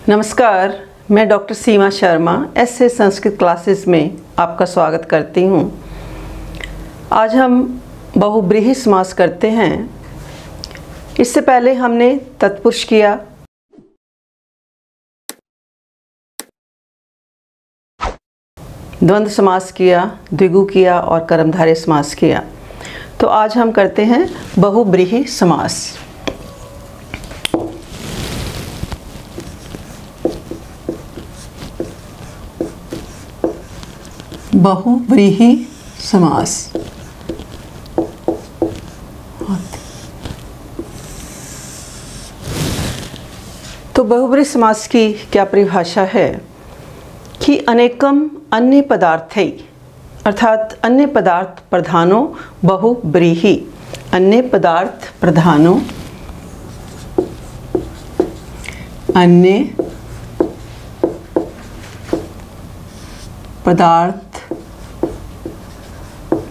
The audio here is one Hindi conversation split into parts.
नमस्कार, मैं डॉक्टर सीमा शर्मा एसए संस्कृत क्लासेस में आपका स्वागत करती हूँ। आज हम बहुब्रीहि समास करते हैं। इससे पहले हमने तत्पुरुष किया, द्वंद्व समास किया, द्विगु किया और कर्मधारय समास किया। तो आज हम करते हैं बहुब्रीहि समास। बहुब्रीहि समास। तो बहुब्रीहि समास की क्या परिभाषा है कि अनेकम अन्य पदार्थै अर्थात अन्य पदार्थ प्रधानो बहुब्रीहि, अन्य पदार्थ प्रधानो, अन्य पदार्थ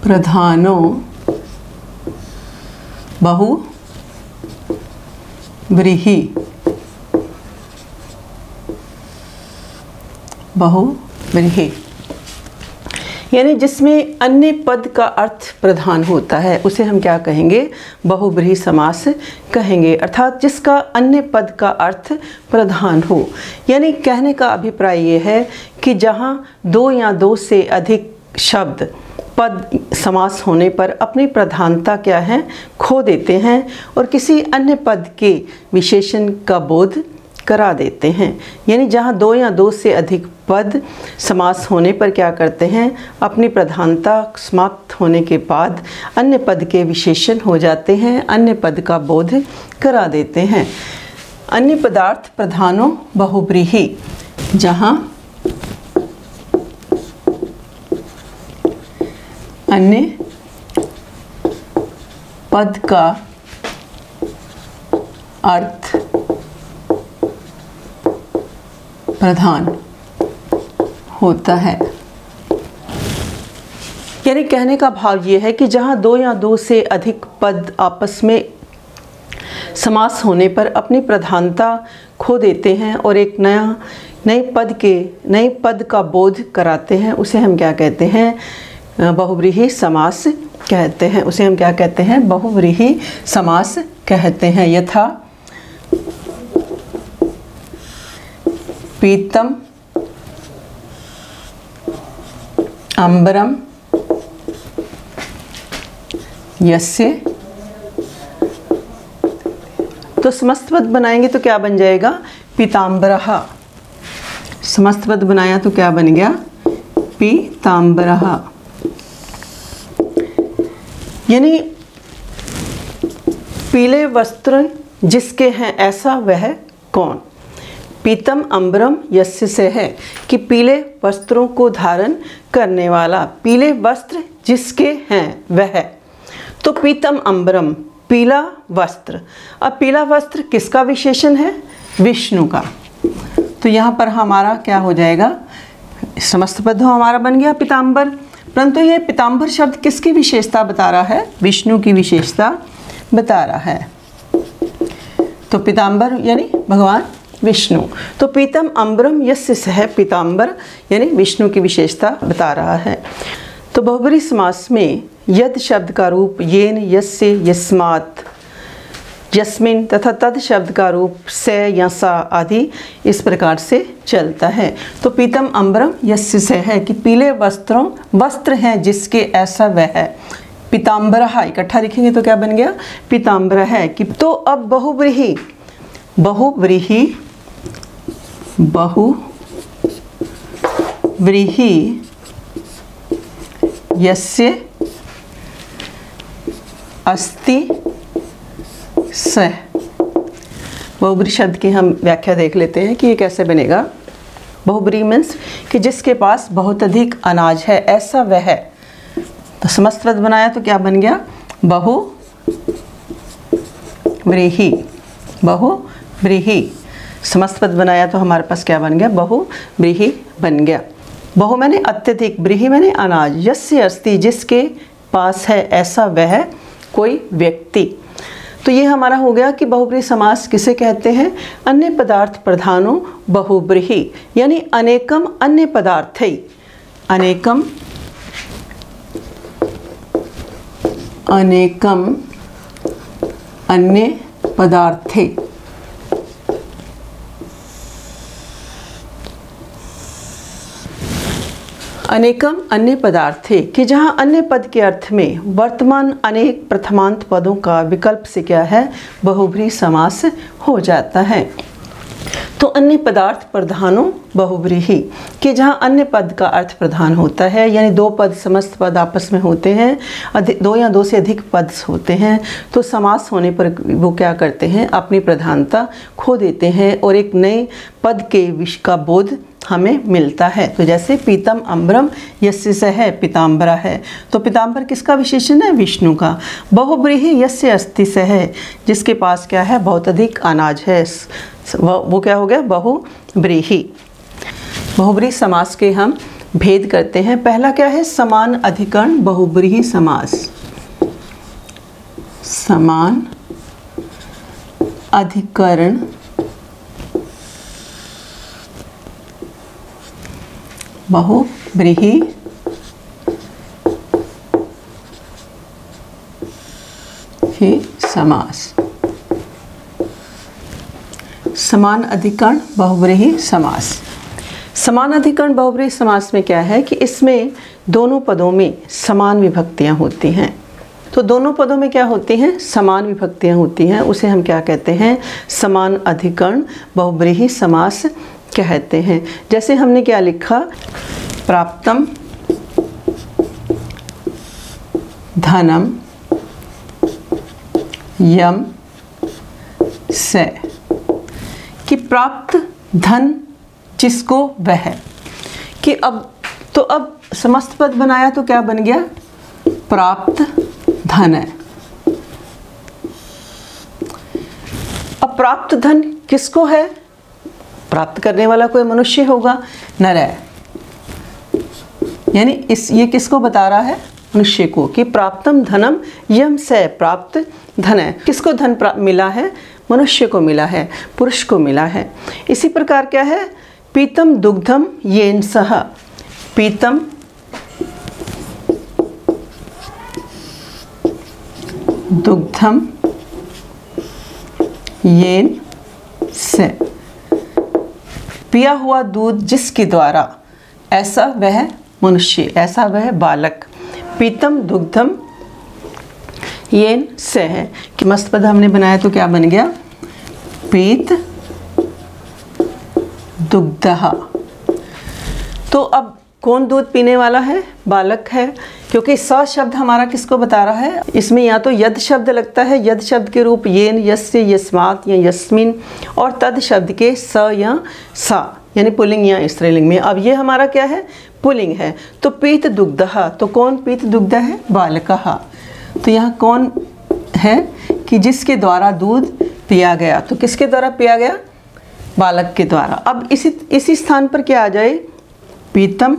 प्रधानो बहुब्रीहि, बहुब्रीहि यानी जिसमें अन्य पद का अर्थ प्रधान होता है उसे हम क्या कहेंगे? बहुब्रीहि समास कहेंगे। अर्थात जिसका अन्य पद का अर्थ प्रधान हो। यानी कहने का अभिप्राय ये है कि जहाँ दो या दो से अधिक शब्द पद समास होने पर अपनी प्रधानता क्या है खो देते हैं और किसी अन्य पद के विशेषण का बोध करा देते हैं। यानी जहाँ दो या दो से अधिक पद समास होने पर क्या करते हैं? अपनी प्रधानता समाप्त होने के बाद अन्य पद के विशेषण हो जाते हैं, अन्य पद का बोध करा देते हैं। अन्य पदार्थ प्रधानो बहुब्रीहि, जहाँ अन्य पद का अर्थ प्रधान होता है। यानी कहने का भाव ये है कि जहाँ दो या दो से अधिक पद आपस में समास होने पर अपनी प्रधानता खो देते हैं और एक नए पद का बोध कराते हैं, उसे हम क्या कहते हैं? बहुब्रीहि समास कहते हैं। उसे हम क्या कहते हैं? बहुब्रीहि समास कहते हैं। यथा पीतम अंबरम यस्य। तो समस्त पद बनाएंगे तो क्या बन जाएगा? पीतांबरः। समस्त पद बनाया तो क्या बन गया? पीतांबरः। यानी पीले वस्त्र जिसके हैं ऐसा वह कौन? पीतम अंबरम यस्य से है कि पीले वस्त्रों को धारण करने वाला, पीले वस्त्र जिसके हैं वह। तो पीतम अंबरम पीला वस्त्र। अब पीला वस्त्र किसका विशेषण है? विष्णु का। तो यहाँ पर हमारा क्या हो जाएगा? समस्त पद हमारा बन गया पीतांबर। परंतु ये पीतांबर शब्द किसकी विशेषता बता रहा है? विष्णु की विशेषता बता रहा है। तो पीतांबर यानी भगवान विष्णु। तो पीतम अंबरम यस्य सह पीतांबर यानी विष्णु की विशेषता बता रहा है। तो बहुब्रीहि समास में यद शब्द का रूप येन, यस्य, यस्मात्, यस्मिन तथा तद शब्द का रूप से या सा आदि इस प्रकार से चलता है। तो पीतम अंबरम यस्य से है कि पीले वस्त्र हैं जिसके ऐसा वह है। पीतांबरः इकट्ठा लिखेंगे तो क्या बन गया? पीतांबरः है कि। तो अब बहुब्रीहि यस्य अस्ति सः। बहुब्रीहि शब्द की हम व्याख्या देख लेते हैं कि ये कैसे बनेगा। बहुब्रीहि मीन्स कि जिसके पास बहुत अधिक अनाज है ऐसा वह है। तो समस्त पद बनाया तो क्या बन गया? बहुब्रीहि। समस्त पद बनाया तो हमारे पास क्या बन गया? बहुब्रीहि बन गया। बहु मैंने अत्यधिक, ब्रीहि मैंने अनाज, यस्य अस्ति जिसके पास है ऐसा वह कोई व्यक्ति। तो ये हमारा हो गया कि बहुब्रीहि समास किसे कहते हैं? अन्य पदार्थ प्रधानो बहुब्रीहि, यानी अनेकम अन्य पदार्थै, अनेकम अन्य पदार्थे, अनेकम अन्य पदार्थे, कि जहाँ अन्य पद के अर्थ में वर्तमान अनेक प्रथमांत पदों का विकल्प से क्या है? बहुब्रीहि समास हो जाता है। तो अन्य पदार्थ प्रधानो बहुब्रीहि, कि जहाँ अन्य पद का अर्थ प्रधान होता है, यानी दो पद समस्त पद आपस में होते हैं, दो या दो से अधिक पद होते हैं, तो समास होने पर वो क्या करते हैं? अपनी प्रधानता खो देते हैं और एक नए पद के विषय का बोध हमें मिलता है। तो जैसे पीतम अम्बरम यस्य सह पीताम्बरा है, तो पीताम्बर किसका विशेषण है? विष्णु का। बहुब्रीहि यस्य अस्ति सह, जिसके पास क्या है? बहुत अधिक अनाज है, वो क्या हो गया? बहुब्रीहि। बहुब्रीहि समास के हम भेद करते हैं। पहला क्या है? समान अधिकरण बहुब्रीहि समास। समान अधिकरण बहुब्रीहि समास। समान अधिकरण बहुब्रीहि समास। समान अधिकरण बहुब्रीहि समास में क्या है कि इसमें दोनों पदों में समान विभक्तियां होती हैं। तो दोनों पदों में क्या होती हैं? समान विभक्तियां होती हैं। उसे हम क्या कहते हैं? समान अधिकरण बहुब्रीहि समास कहते हैं। जैसे हमने क्या लिखा? प्राप्तम धनम यम से, कि प्राप्त धन जिसको वह, कि अब समस्त पद बनाया तो क्या बन गया? प्राप्त धन है। अब प्राप्त धन किसको है? प्राप्त करने वाला कोई मनुष्य होगा, नर है, यानी ये किसको बता रहा है? मनुष्य को, कि प्राप्तम धनम यम से, प्राप्त धन है। किसको धन मिला है? मनुष्य को मिला है, पुरुष को मिला है। इसी प्रकार क्या है? पीतम दुग्धम येन सह, पीतम दुग्धम येन से, पिया हुआ दूध जिसके द्वारा, ऐसा वह मनुष्य, ऐसा वह बालक। पीतम दुग्धम येन से है, कि मस्त पद हमने बनाया तो क्या बन गया? पीत दुग्धः। तो अब कौन दूध पीने वाला है? बालक है, क्योंकि स शब्द हमारा किसको बता रहा है? इसमें या तो यद शब्द लगता है, यद शब्द के रूप येन, यस्य, यस्मात् या यस्मिन, और तद शब्द के स या सा, यानी पुल्लिंग या स्त्रीलिंग में। अब ये हमारा क्या है? पुल्लिंग है। तो पीत दुग्धः, तो कौन पीत दुग्ध है? बालकः। तो यहाँ कौन है कि जिसके द्वारा दूध पिया गया? तो किसके द्वारा पिया गया? बालक के द्वारा। अब इसी स्थान पर क्या आ जाए? पीतम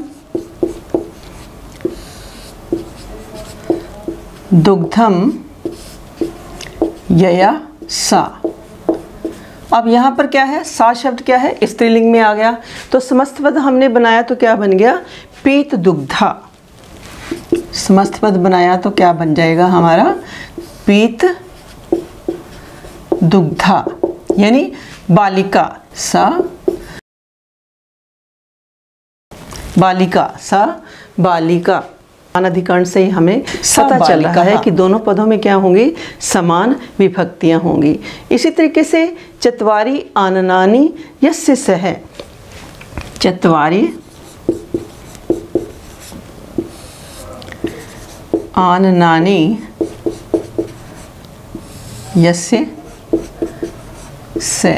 दुग्धम यया सा। अब यहाँ पर क्या है? सा शब्द क्या है? स्त्रीलिंग में आ गया। तो समस्त पद हमने बनाया तो क्या बन गया? पीत दुग्धा। समस्त पद बनाया तो क्या बन जाएगा हमारा? पीत दुग्धा, यानी बालिका। सा बालिका, सा बालिका। अनधिकरण से ही हमें पता चल रहा है कि दोनों पदों में क्या होंगी? समान विभक्तियां होंगी। इसी तरीके से चत्वारि आननानि यस्य सह, चत्वारि आननानि यस्य से,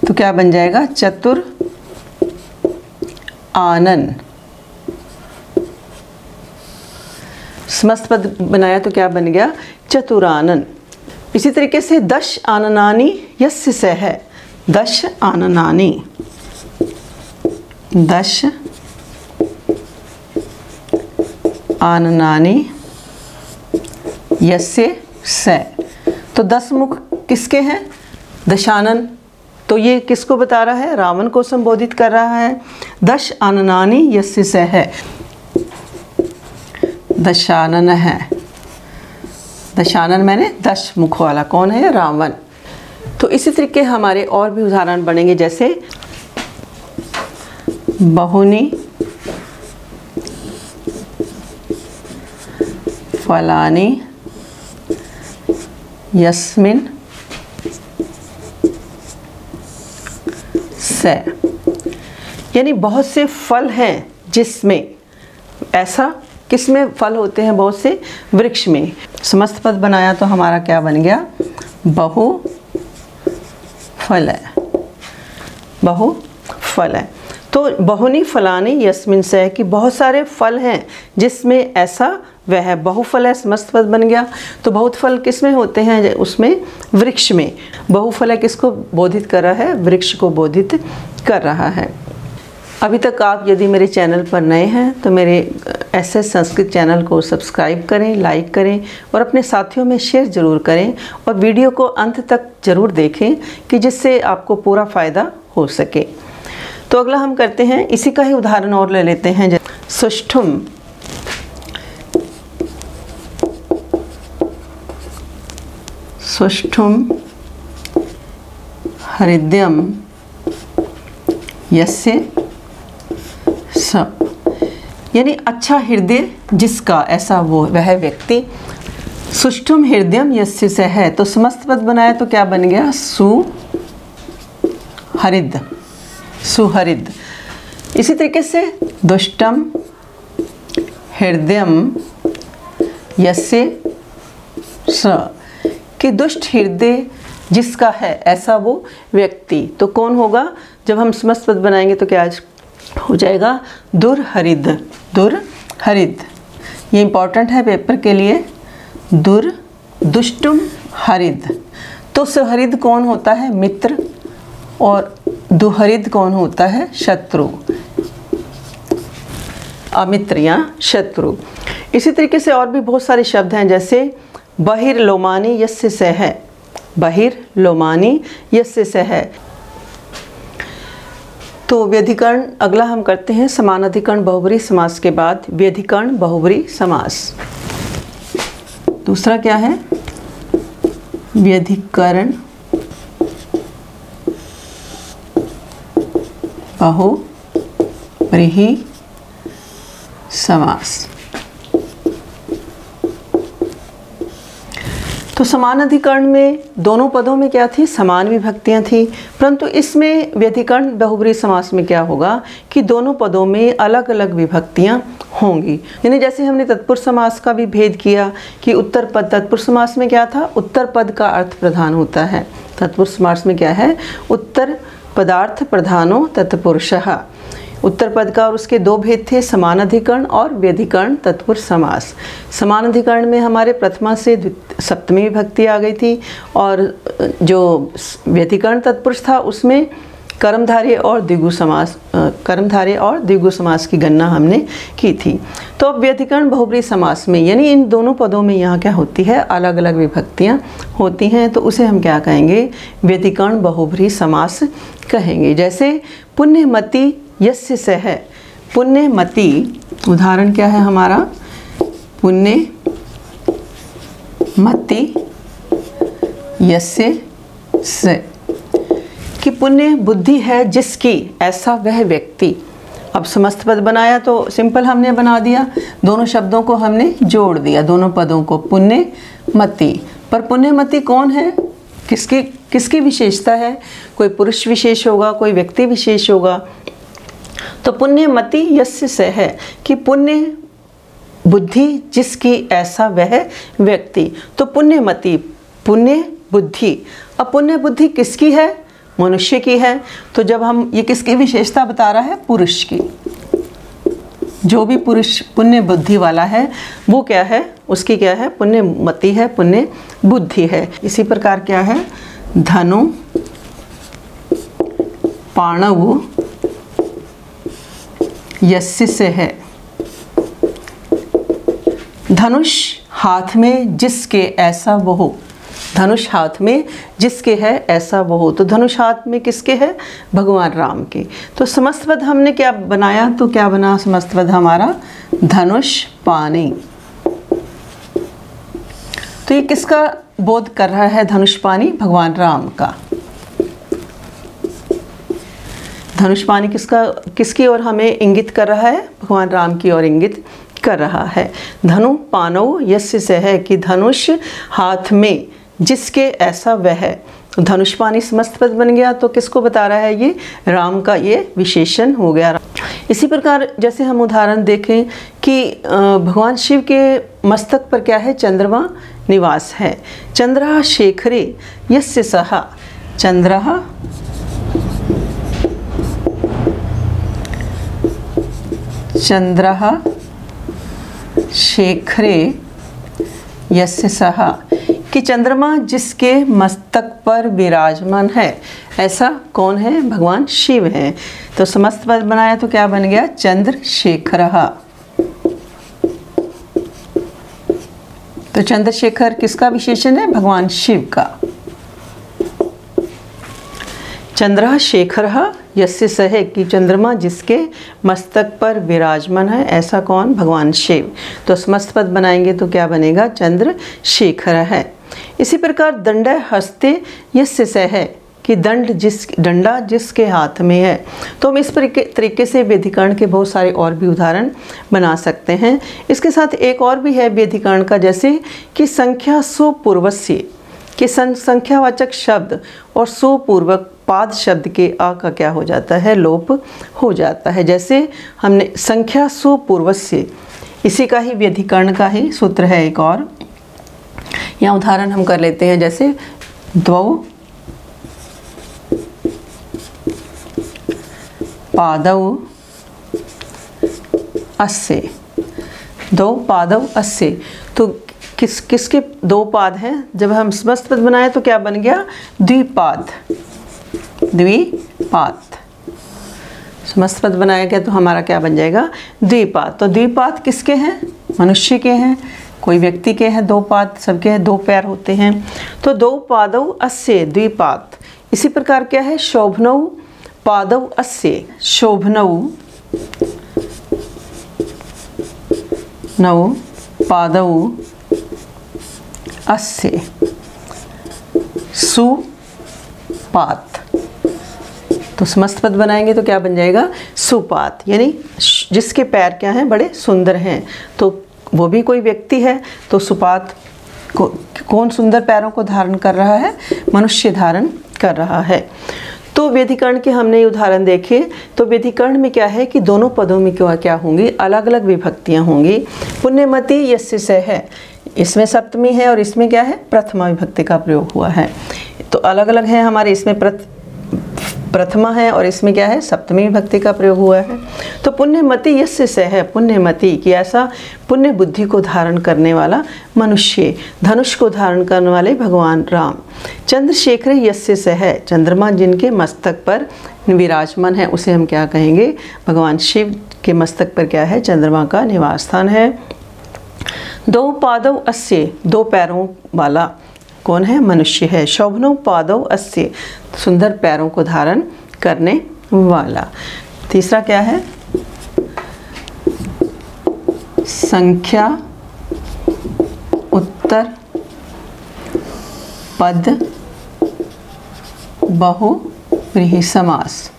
तो क्या बन जाएगा? चतुर आनन। समस्त पद बनाया तो क्या बन गया? चतुरानन। इसी तरीके से दश आननानि यस्य सह, दश आननानि, दश आननानि यस्य से। तो 10 मुख किसके हैं? दशानन। तो ये किसको बता रहा है? रावण को संबोधित कर रहा है। 10 आननानि यस्य से है, दशानन है। दशानन मैंने 10 मुख वाला। कौन है? रावण। तो इसी तरीके हमारे और भी उदाहरण बनेंगे, जैसे बहुनी फलानि यस्मिन् से, यानी बहुत से फल हैं जिसमें, ऐसा किसमें फल होते हैं? बहुत से वृक्ष में। समस्त पद बनाया तो हमारा क्या बन गया? बहु फल है, बहु फल है। तो बहुनी फलानी यस्मिन से, कि बहुत सारे फल हैं जिसमें ऐसा वह है। बहुफल है, समस्त पद बन गया। तो बहुत फल किस में होते हैं? उसमें, वृक्ष में। बहुफल है किसको बोधित कर रहा है? वृक्ष को बोधित कर रहा है। अभी तक आप यदि मेरे चैनल पर नए हैं तो मेरे SS संस्कृत चैनल को सब्सक्राइब करें, लाइक करें और अपने साथियों में शेयर ज़रूर करें, और वीडियो को अंत तक ज़रूर देखें कि जिससे आपको पूरा फ़ायदा हो सके। तो अगला हम करते हैं, इसी का ही उदाहरण और ले लेते हैं। सुष्ठुम सुष्ठुम हृदयम यस्य स, यानी अच्छा हृदय जिसका, ऐसा वो वह व्यक्ति। सुष्ठुम हृदयम यस्य से है, तो समस्त पद बनाया तो क्या बन गया? सुहृद, सुहृद। इसी तरीके से दुष्टम हृदयम यस्य स, कि दुष्ट हृदय जिसका है, ऐसा वो व्यक्ति। तो कौन होगा? जब हम समस्त पद बनाएंगे तो क्या हो जाएगा? दुर्हृद, दुर्हृद। ये इंपॉर्टेंट है पेपर के लिए। दुष्टुम हृद। तो सुहृद कौन होता है? मित्र। और दुहृद कौन होता है? शत्रु, अमित्र या शत्रु। इसी तरीके से और भी बहुत सारे शब्द हैं, जैसे बहिर्लोमानि यस्य से है, बहिर्लोमानि यस्य से है। तो व्यधिकरण अगला हम करते हैं, समानाधिकरण बहुब्रीहि समास के बाद व्यधिकरण बहुब्रीहि समास। दूसरा क्या है? व्यधिकरण बहुब्रीहि समास। तो समान अधिकरण में दोनों पदों में क्या थी? समान विभक्तियां थी, परंतु इसमें व्यधिकरण बहुब्रीहि समास में क्या होगा कि दोनों पदों में अलग अलग विभक्तियां होंगी। यानी जैसे हमने तत्पुरुष समास का भी भेद किया कि उत्तर पद, तत्पुरुष समास में क्या था? उत्तर पद का अर्थ प्रधान होता है। तत्पुरुष समास में क्या है? उत्तर पदार्थ प्रधानो तत्पुरुषः। उत्तर पद का और उसके दो भेद थे, समान अधिकरण और व्यधिकरण तत्पुरुष समास। समान अधिकरण में हमारे प्रथमा से सप्तमी विभक्ति आ गई थी, और जो व्यधिकरण तत्पुरुष था उसमें कर्मधारय और द्विगु समास, कर्मधारय और द्विगु समास की गणना हमने की थी। तो अब व्यधिकरण बहुब्रीहि समास में, यानी इन दोनों पदों में यहाँ क्या होती है? अलग अलग विभक्तियाँ होती हैं, तो उसे हम क्या कहेंगे? व्यधिकरण बहुब्रीहि समास कहेंगे। जैसे पुण्यमति यस्य से है, पुण्यमति, उदाहरण क्या है हमारा? पुण्यमति यस्य से, कि पुण्य बुद्धि है जिसकी, ऐसा वह व्यक्ति। अब समस्त पद बनाया तो सिंपल हमने बना दिया, दोनों शब्दों को हमने जोड़ दिया, दोनों पदों को, पुण्यमति। पर पुण्यमति कौन है? किसकी विशेषता है? कोई पुरुष विशेष होगा, कोई व्यक्ति विशेष होगा। तो पुण्यमति यस्य से है, कि पुण्य बुद्धि जिसकी, ऐसा वह व्यक्ति। तो पुण्यमति, पुण्य बुद्धि। अब पुण्य बुद्धि किसकी है? मनुष्य की है। तो जब हम, ये किसकी विशेषता बता रहा है? पुरुष की। जो भी पुरुष पुण्य बुद्धि वाला है वो क्या है? उसकी क्या है? पुण्यमति है, पुण्य बुद्धि है। इसी प्रकार क्या है? धनु पाणव यस्य से है, धनुष हाथ में जिसके ऐसा वो हो। धनुष हाथ में जिसके है ऐसा वो हो। तो धनुष हाथ में किसके है? भगवान राम के। तो समस्त पद हमने क्या बनाया? तो क्या बना समस्त पद हमारा? धनुष पानी। तो ये किसका बोध कर रहा है? धनुष पानी भगवान राम का। धनुष पानी किसकी ओर हमें इंगित कर रहा है? भगवान राम की ओर इंगित कर रहा है। धनु पानौ यस्य सह, कि धनुष हाथ में जिसके ऐसा वह है। तो धनुष पानी समस्त पद बन गया। तो किसको बता रहा है? ये राम का ये विशेषण हो गया। इसी प्रकार जैसे हम उदाहरण देखें कि भगवान शिव के मस्तक पर क्या है? चंद्रमा निवास है। चंद्रः शेखरे यस्य सः, चंद्रः शेखरे यस्य सः, कि चंद्रमा जिसके मस्तक पर विराजमान है। ऐसा कौन है? भगवान शिव हैं। तो समस्त पद बनाया तो क्या बन गया? चंद्रशेखरः। तो चंद्रशेखर किसका विशेषण है? भगवान शिव का। चंद्रः शेखरः यस्य सह, कि चंद्रमा जिसके मस्तक पर विराजमान है। ऐसा कौन? भगवान शिव। तो समस्त पद बनाएंगे तो क्या बनेगा? चंद्रशेखर है। इसी प्रकार दंड हस्ते यस्य सह, कि डंडा जिसके हाथ में है। तो हम इस तरीके से व्यधिकरण के बहुत सारे और भी उदाहरण बना सकते हैं। इसके साथ एक और भी है व्यधिकरण का, जैसे कि संख्या सुपूर्वस्य, कि संख्यावाचक शब्द और सुपूर्वक पाद शब्द के आ का क्या हो जाता है? लोप हो जाता है। जैसे हमने संख्या सुपूर्वस्य, इसी का ही व्यधिकरण का ही सूत्र है एक और। यहाँ उदाहरण हम कर लेते हैं, जैसे द्वौ पादौ अस्य, दो पादौ अस्य। तो किसके दो पाद हैं? जब हम समस्त पद बनाए तो क्या बन गया? द्विपाद। द्विपाद समस्त पद बनाया गया तो हमारा क्या बन जाएगा? द्विपाद। तो द्विपाद किसके हैं? मनुष्य के हैं, कोई व्यक्ति के हैं। दो पाद सबके हैं, दो पैर होते हैं। तो दो पादौ अस्य द्विपाद। इसी प्रकार क्या है? शोभनौ पादौ अस्य, शोभनौ नौ पादौ अस्य सुपात। तो समस्त पद बनाएंगे तो क्या बन जाएगा? सुपात, यानी जिसके पैर क्या हैं? बड़े सुंदर हैं। तो वो भी कोई व्यक्ति है। तो सुपात कौन सुंदर पैरों को धारण कर रहा है? मनुष्य धारण कर रहा है। तो व्यधिकरण के हमने उदाहरण देखे। तो व्यधिकरण में क्या है कि दोनों पदों में क्या होंगी? अलग अलग विभक्तियां होंगी। पुण्यमती यस्य सह, इसमें सप्तमी है और इसमें क्या है? प्रथमा विभक्ति का प्रयोग हुआ है। तो अलग अलग है हमारे, इसमें प्रथमा है और इसमें क्या है? सप्तमी विभक्ति का प्रयोग हुआ है। तो पुण्यमती यस्य सह, पुण्यमती कि ऐसा पुण्य बुद्धि को धारण करने वाला मनुष्य, धनुष को धारण करने वाले भगवान राम। चंद्रशेखर यस्य सह, चंद्रमा जिनके मस्तक पर विराजमान है, उसे हम क्या कहेंगे? भगवान शिव के मस्तक पर क्या है? चंद्रमा का निवास स्थान है। दो पादौ अस्य, दो पैरों वाला कौन है? मनुष्य है। शोभनौ पादौ अस्य, सुंदर पैरों को धारण करने वाला। तीसरा क्या है? संख्या उत्तर पद बहुव्रीहि समास।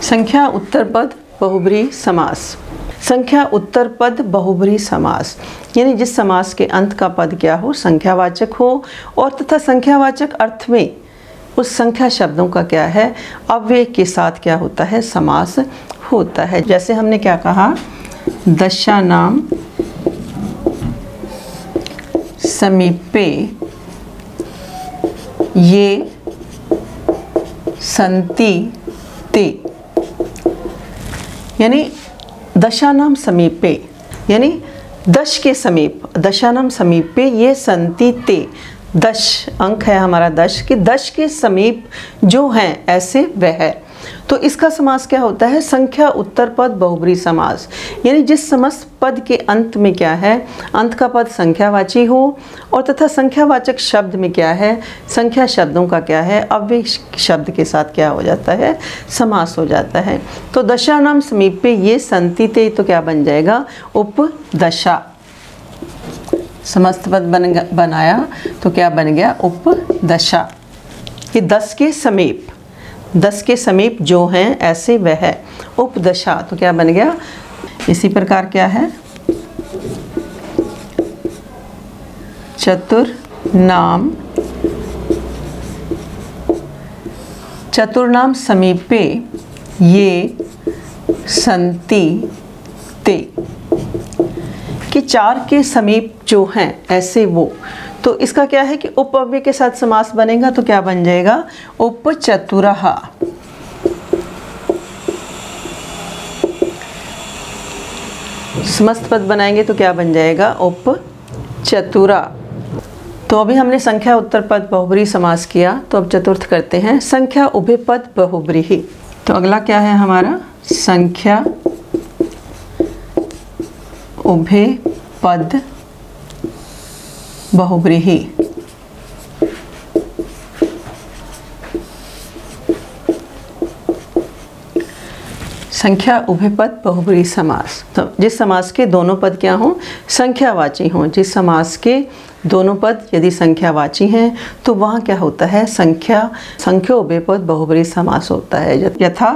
संख्या उत्तर पद बहुव्रीहि समास। संख्या उत्तर पद बहुव्रीहि समास, यानी जिस समास के अंत का पद क्या हो? संख्यावाचक हो, और तथा संख्यावाचक अर्थ में उस संख्या शब्दों का क्या है? अव्यय के साथ क्या होता है? समास होता है। जैसे हमने क्या कहा? दशानाम समीपे ये सन्ति ते, यानी दशानाम समीपे, यानी 10 के समीप। दशानाम समीपे ये सन्ति ते, 10 अंक है हमारा 10, कि 10 के समीप जो हैं ऐसे वह है। तो इसका समास क्या होता है? संख्या उत्तर पद बहुब्रीहि समास। यानी जिस समस्त पद के अंत में क्या है, अंत का पद संख्यावाची हो और तथा संख्यावाचक शब्द में क्या है, संख्या शब्दों का क्या है, अव्यय शब्द के साथ क्या हो जाता है, समास हो जाता है। तो दशानाम समीपे ये संति ते, तो क्या बन जाएगा? उपदशा। समस्त पद बनाया तो क्या बन गया? उपदशा। कि 10 के समीप, 10 के समीप जो हैं ऐसे वह है, उपदशा। तो क्या बन गया? इसी प्रकार क्या है? चतुर्नाम, चतुर्नाम समीपे ये संति ते, कि 4 के समीप जो हैं ऐसे वो। तो इसका क्या है कि उपअव्यय के साथ समास बनेगा तो क्या बन जाएगा? उपचतुरः। समस्त पद बनाएंगे तो क्या बन जाएगा? उपचतुरा। तो अभी हमने संख्या उत्तर पद बहुब्रीहि समास किया, तो अब चतुर्थ करते हैं, संख्या उभय पद बहुब्रीहि। तो अगला क्या है हमारा? संख्या उभय पद बहुब्रीहि। संख्या उभय पद बहुब्रीहि समास। तो जिस समास के दोनों पद क्या हों? संख्यावाची हों। जिस समास के दोनों पद यदि संख्यावाची हैं तो वहाँ क्या होता है? संख्या उभय पद बहुब्रीहि समास होता है। यथा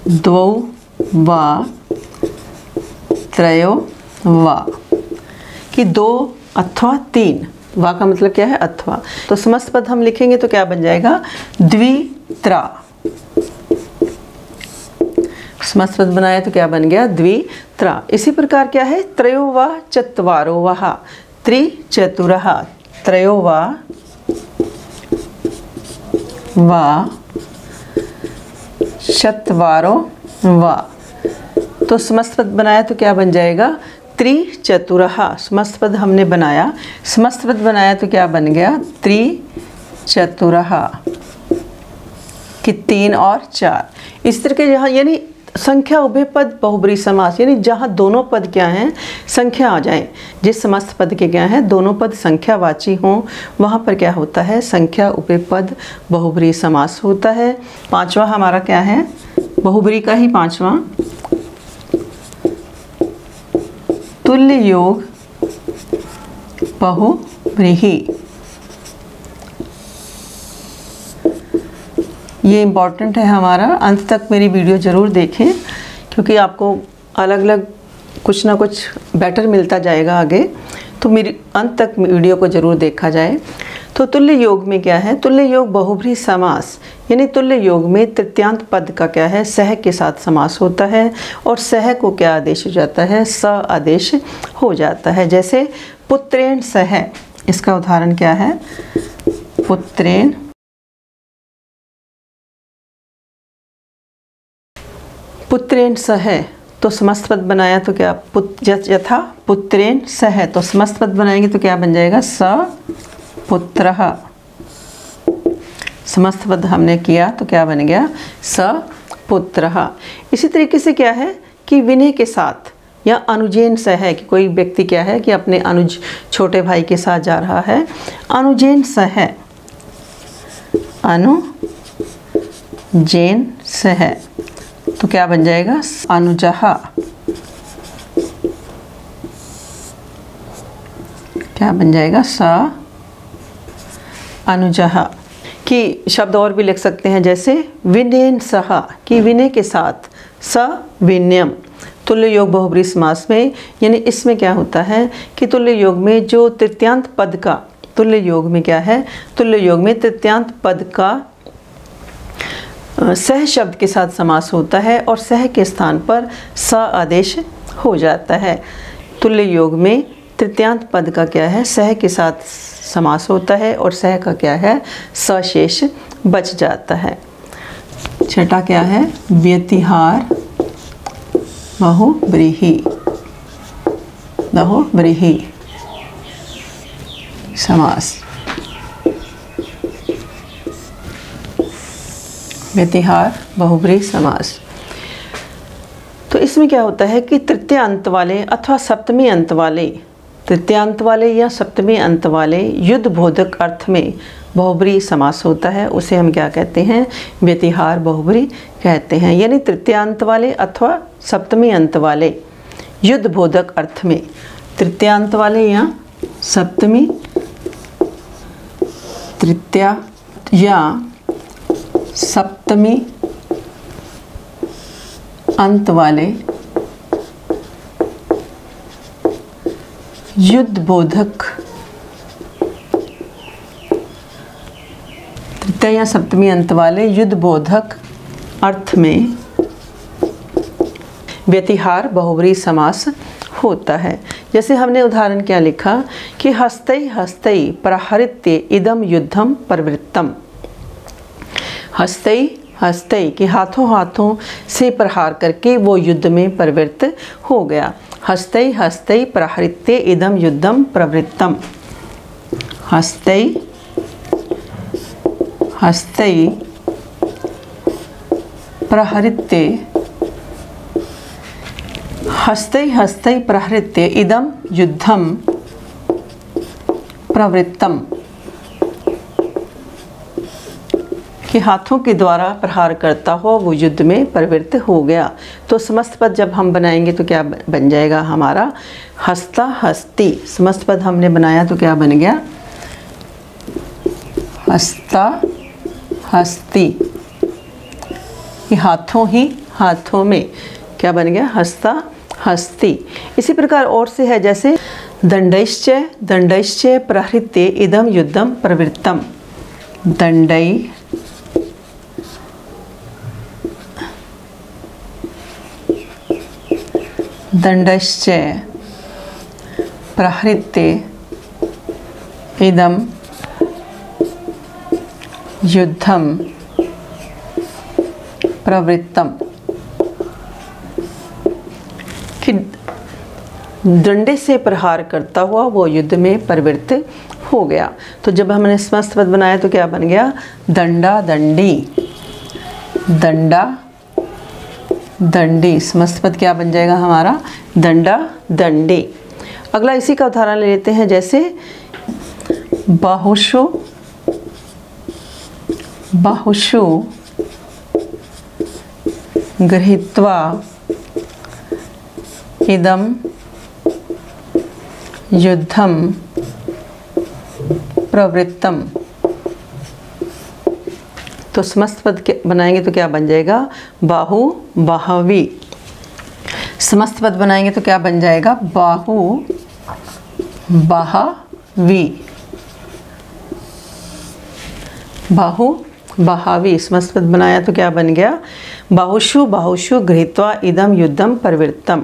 द्वौ वा त्रयो वा, कि 2 अथवा 3। वा का मतलब क्या है? अथवा। तो समस्त पद हम लिखेंगे तो क्या बन जाएगा? द्वित्रा। समस्त पद बनाया तो क्या बन गया? द्वित्रा। इसी प्रकार क्या है? त्रयो वा चत्वारो वः, त्रिचतुरः। त्रयो वा चत्वारो वा। तो समस्त पद बनाया तो क्या बन जाएगा? त्रिचतुरः। समस्त पद हमने बनाया, समस्त पद बनाया तो क्या बन गया? त्रिचतुरः, कि 3 और 4। इस तरह के जहाँ यानी संख्या उभय पद बहुब्रीहि समास, यानी जहाँ दोनों पद क्या हैं? संख्या आ जाएं। जिस समस्त पद के क्या हैं? दोनों पद संख्यावाची हों, वहाँ पर क्या होता है? संख्या उभय पद बहुब्रीहि समास होता है। 5वां हमारा क्या है? बहुब्रीहि का ही 5वां, तुल्य योग बहुब्रीहि। ये इम्पॉर्टेंट है हमारा, अंत तक मेरी वीडियो ज़रूर देखें, क्योंकि आपको अलग अलग कुछ ना कुछ बेटर मिलता जाएगा आगे। तो मेरी अंत तक वीडियो को ज़रूर देखा जाए। तो तुल्य योग में क्या है? तुल्य योग बहुब्रीहि समास, यानी तुल्य योग में तृतीयांत पद का क्या है? सह के साथ समास होता है और सह को क्या आदेश हो जाता है? स आदेश हो जाता है। जैसे पुत्रेण सह, इसका उदाहरण क्या है? पुत्रेण पुत्रेण सह। तो समस्त पद बनाया तो क्या? यथा पुत्रेण सह। तो समस्त पद बनाएंगे तो क्या बन जाएगा? स पुत्रः। समस्त पद हमने किया तो क्या बन गया? स पुत्रः। इसी तरीके से क्या है कि विनय के साथ या अनुजेन सह, कि कोई व्यक्ति क्या है कि अपने अनुज छोटे भाई के साथ जा रहा है, अनुजेन सह, अनुजेन सह। तो क्या बन जाएगा? अनुजः। क्या बन जाएगा? स अनुजः। कि शब्द और भी लिख सकते हैं, जैसे विनयेन सह, कि विनय के साथ, स विनयम। तुल्य योग बहुब्रीहि समास में, यानी इसमें क्या होता है कि तुल्य योग में जो तृतीयांत पद का, तुल्य योग में क्या है? तुल्य योग में तृतीयांत पद का सह शब्द के साथ समास होता है और सह के स्थान पर स आदेश हो जाता है। तुल्य योग में तृतीयांत पद का क्या है? सह के साथ समास होता है और सह का क्या है? सशेष बच जाता है। छठा क्या है? व्यतिहार बहुब्रीहि। बहुब्रीहि समास। व्यतिहार बहुब्रीहि समास। तो इसमें क्या होता है कि तृतीय अंत वाले अथवा सप्तमी अंत वाले, तृतीय अंत वाले या सप्तमी अंत वाले युद्ध बोधक अर्थ में बहुब्रीहि समास होता है, उसे हम क्या कहते हैं, व्यतिहार बहुब्रीहि कहते हैं। यानी तृतीय अंत वाले अथवा सप्तमी अंत वाले युद्ध बोधक अर्थ में, तृतीय अंत वाले या सप्तमी, तृतीया या सप्तमी अंत वाले युद्ध बोधक, तृतीया या सप्तमी अंत वाले युद्ध बोधक अर्थ में व्यतिहार बहुब्रीहि समास होता है। जैसे हमने उदाहरण क्या लिखा कि हस्तै हस्तै प्रहृत्य इदम युद्धम प्रवृत्तम। हस्तै हस्तै कि हाथों हाथों से प्रहार करके वो युद्ध में प्रवृत्त हो गया। हस्तै हस्तै प्रहृत्य इदम युद्धम प्रवृत्तम। हस्तै हस्तै प्रहृत्य, हस्तै हस्तै प्रहृत्य इदम युद्धम प्रवृत्तम कि हाथों के द्वारा प्रहार करता हुआ वो युद्ध में प्रवृत्त हो गया। तो समस्त पद जब हम बनाएंगे तो क्या बन जाएगा हमारा, हस्ता हस्ती। समस्त पद हमने बनाया तो क्या बन गया, हस्ता हस्ती। कि हाथों ही हाथों में क्या बन गया, हस्ता हस्ती। इसी प्रकार और से है, जैसे दंडैश्च दंडैश्च प्रहृत्य इदम युद्धम प्रवृत्तम। दंडै दंडश्च प्रहृत्य इदम युद्धम प्रवृत्तम। कि डंडे से प्रहार करता हुआ वो युद्ध में प्रवृत्त हो गया। तो जब हमने समस्त पद बनाया तो क्या बन गया, दंडा दंडी। दंडा दंडी, समस्त पद क्या बन जाएगा हमारा, दंडा दंडी। अगला इसी का उदाहरण ले लेते हैं, जैसे बाहुषु बाहुषु गृहीत्वा इदम युद्धम प्रवृत्तम। तो समस्त पद के बनाएंगे तो क्या बन जाएगा, बाहु बाहवी। समस्त पद बनाएंगे तो क्या बन जाएगा, बाहु बाहवी। बाहु बाहवी समस्त पद बनाया तो क्या बन गया, बाहुषु बाहुषु गृहीत्वा इदम युद्धम प्रवृत्तम।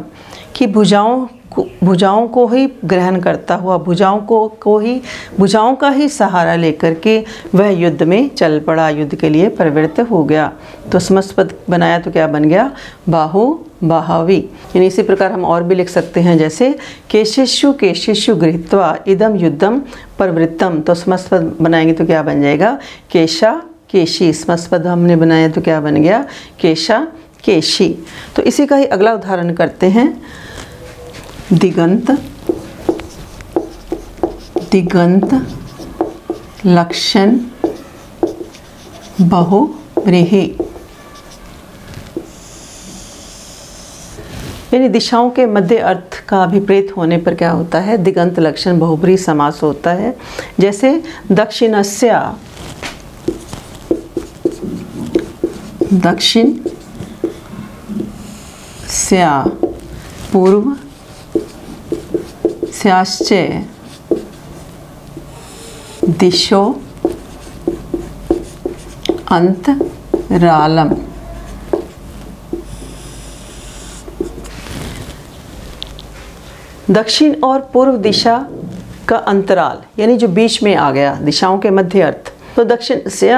कि भुजाओं को ही ग्रहण करता हुआ, भुजाओं का ही सहारा लेकर के वह युद्ध में चल पड़ा, युद्ध के लिए प्रवृत्त हो गया। तो समस्त पद बनाया तो क्या बन गया, बाहु बाहवी। यानी इसी प्रकार हम और भी लिख सकते हैं, जैसे केशेषु केशेषु गृहीत्वा इदम युद्धम प्रवृत्तम। तो समस्त पद बनाएंगे तो क्या बन जाएगा, केशा केशी। समस्त पद हमने बनाया तो क्या बन गया, केशा केशी। तो इसी का ही अगला उदाहरण करते हैं, दिगंत दिगंत लक्षण बहुब्रीहि। यानी दिशाओं के मध्य अर्थ का अभिप्रेत होने पर क्या होता है, दिगंत लक्षण बहुब्रीहि समास होता है। जैसे दक्षिणस्य दक्षिण स्या पूर्व स्याश्च दिशो अंतरालम। दक्षिण और पूर्व दिशा का अंतराल यानी जो बीच में आ गया, दिशाओं के मध्य अर्थ। तो दक्षिण से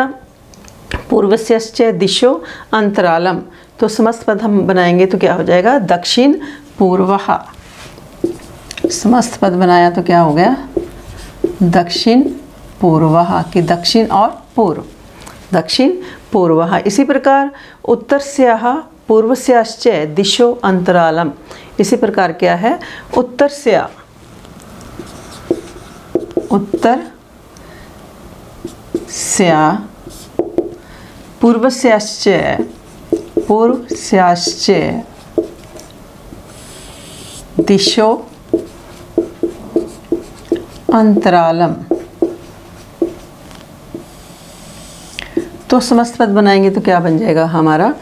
पूर्वस्यश्च दिशो अंतरालम। तो समस्त पद हम बनाएंगे तो क्या हो जाएगा, दक्षिण पूर्वः। समस्त पद बनाया तो क्या हो गया, दक्षिण पूर्वः। कि दक्षिण और पूर्व, दक्षिण पूर्वः। इसी प्रकार उत्तरस्याः पूर्वस्याश्च दिशो अंतरालम। इसी प्रकार क्या है, उत्तरस्या पूर्वस्याश्च दिशो अंतरालम। तो समस्त पद बनाएंगे तो क्या बन जाएगा हमारा,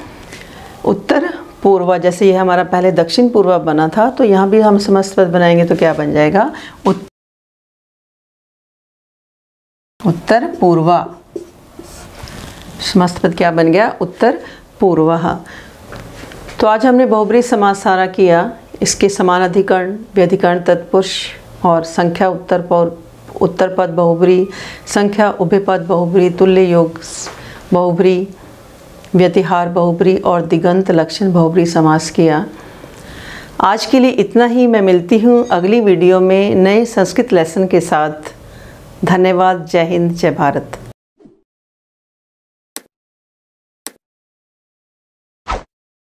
उत्तर पूर्व। जैसे ये हमारा पहले दक्षिण पूर्व बना था, तो यहाँ भी हम समस्त पद बनाएंगे तो क्या बन जाएगा, उत्तर पूर्व। समस्त पद क्या बन गया, उत्तर पूर्व। तो आज हमने बहुब्रीहि समास सारा किया। इसके समान अधिकरण, व्यधिकरण, तत्पुरुष और संख्या उत्तर पद बहुब्रीहि, संख्या उभय पद बहुब्रीहि, तुल्य योग बहुब्रीहि, व्यतिहार बहुब्रीहि और दिगंत लक्षण बहुब्रीहि समास किया। आज के लिए इतना ही। मैं मिलती हूँ अगली वीडियो में नए संस्कृत लेसन के साथ। धन्यवाद। जय हिंद, जय भारत।